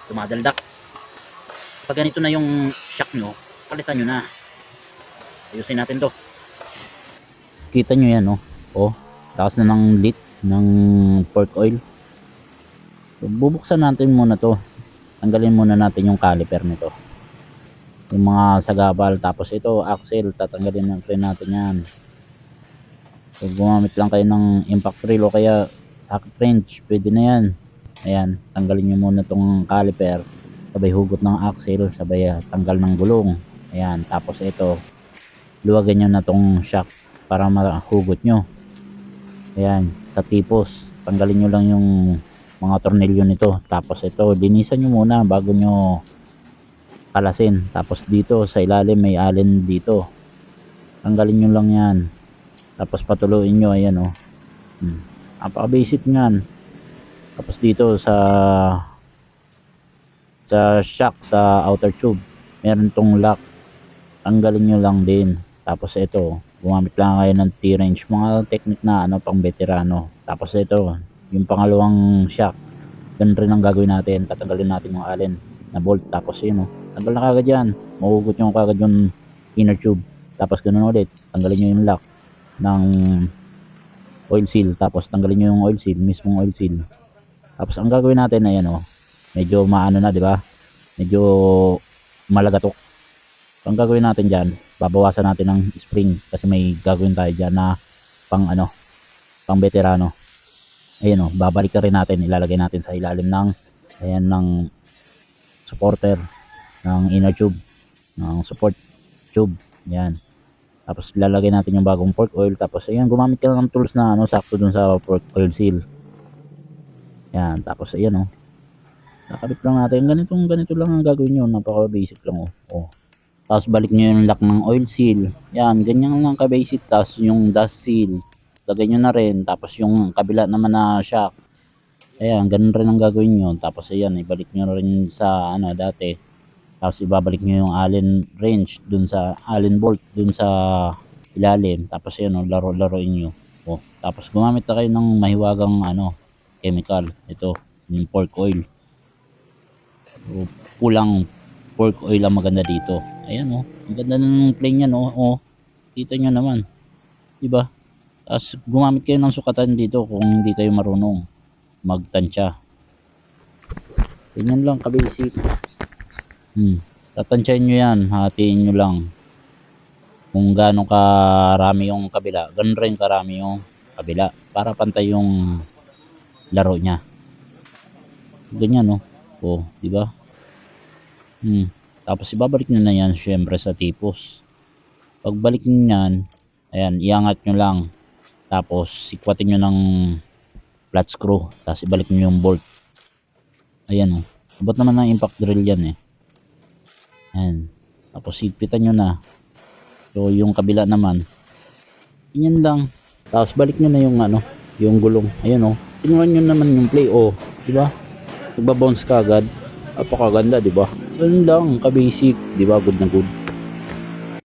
dumadaldak. Pag ganito na yung shock nyo, palitan nyo na. Ayusin natin to. Kita nyo yan, oh. Oh, takas na ng leak ng pork oil. So, bubuksan natin muna to. Tanggalin muna natin yung caliper nito. Yung mga sagabal. Tapos ito, axle. Tatanggalin na rin natin yan. So, gumamit lang kayo ng impact drill o kaya socket wrench. Pwede na yan. Ayan, tanggalin nyo muna tong caliper. Sabay hugot ng axle. Sabay tanggal ng gulong. Ayan, tapos ito. Luwagan nyo na tong shock para mahugot nyo. Ayan, sa tipos. Tanggalin nyo lang yung mga tornilyo nito. Tapos ito, linisan nyo muna bago nyo kalasin. Tapos dito sa ilalim may allen dito. Tanggalin nyo lang yan. Tapos patuloyin nyo. Ayan, oh. Napaka-basic nyan. Tapos dito sa shock sa outer tube meron tong lock, tanggalin nyo lang din. Tapos ito, gumamit lang kayo ng T-wrench, mga technique na pang veterano. Tapos ito, yung pangalawang shock, ganun rin ang gagawin natin. Tatanggalin natin yung allen na bolt. Tapos yun, tanggal na kagad yan, mahugot nyo kagad yung inner tube. Tapos ganun ulit, tanggalin nyo yung lock ng oil seal. Tapos tanggalin nyo yung oil seal, mismong oil seal. Tapos ang gagawin natin na yan, medyo maano na, di ba? Medyo malagatok. So, ang gagawin natin diyan, babawasan natin ng spring kasi may gagawin tayo diyan na pang veterano. Ayun, babalik rin natin, ilalagay natin sa ilalim ng ng supporter ng inner tube, ng support tube. Yan. Tapos ilalagay natin yung bagong pork oil. Tapos ayan, gumamit ka lang ng tools na sakto dun sa pork oil seal. Yan, tapos ayan, nakabit lang natin. Ganito lang ang gagawin nyo. Napaka basic lang, Tapos balik nyo yung lock ng oil seal. Yan, ganyan lang ka basic. Tapos yung dust seal, lagay nyo na rin. Tapos yung kabila naman na shock, ayan, ganun rin ang gagawin nyo. Tapos ayan, ibalik nyo rin sa dati. Tapos ibabalik nyo yung allen wrench dun sa allen bolt dun sa ilalim. Tapos ayan, laro-laroin nyo. Tapos gumamit na kayo ng mahiwagang chemical. Ito, yung pork oil. Pulang pork oil ang maganda dito. Ayan, ang ganda ng plane niyan, kita nyo naman, diba? Tapos gumamit kayo ng sukatan dito kung hindi kayo marunong magtansya. Ganyan lang ka-basic. Tatansyahin nyo yan, hatiin nyo lang. Kung gaano karami yung kabila, ganun rin karami yung kabila para pantay yung laro nya. Ganyan, diba? Tapos ibabalik nyo na yan syempre sa tipos. Pagbalik nyo yan, ayan, iangat nyo lang. Tapos sikwatin nyo ng flat screw. Tapos ibalik nyo yung bolt. Ayan, abot naman ng impact drill yan, Ayan. Tapos higpitan nyo na. So yung kabila naman, ganyan lang. Tapos balik nyo na yung gulong. Ayan, tingnan nyo naman yung play, diba? Nagbabounce ka agad. Napakaganda, diba? Ganun lang, ka-basic, diba? Good na good.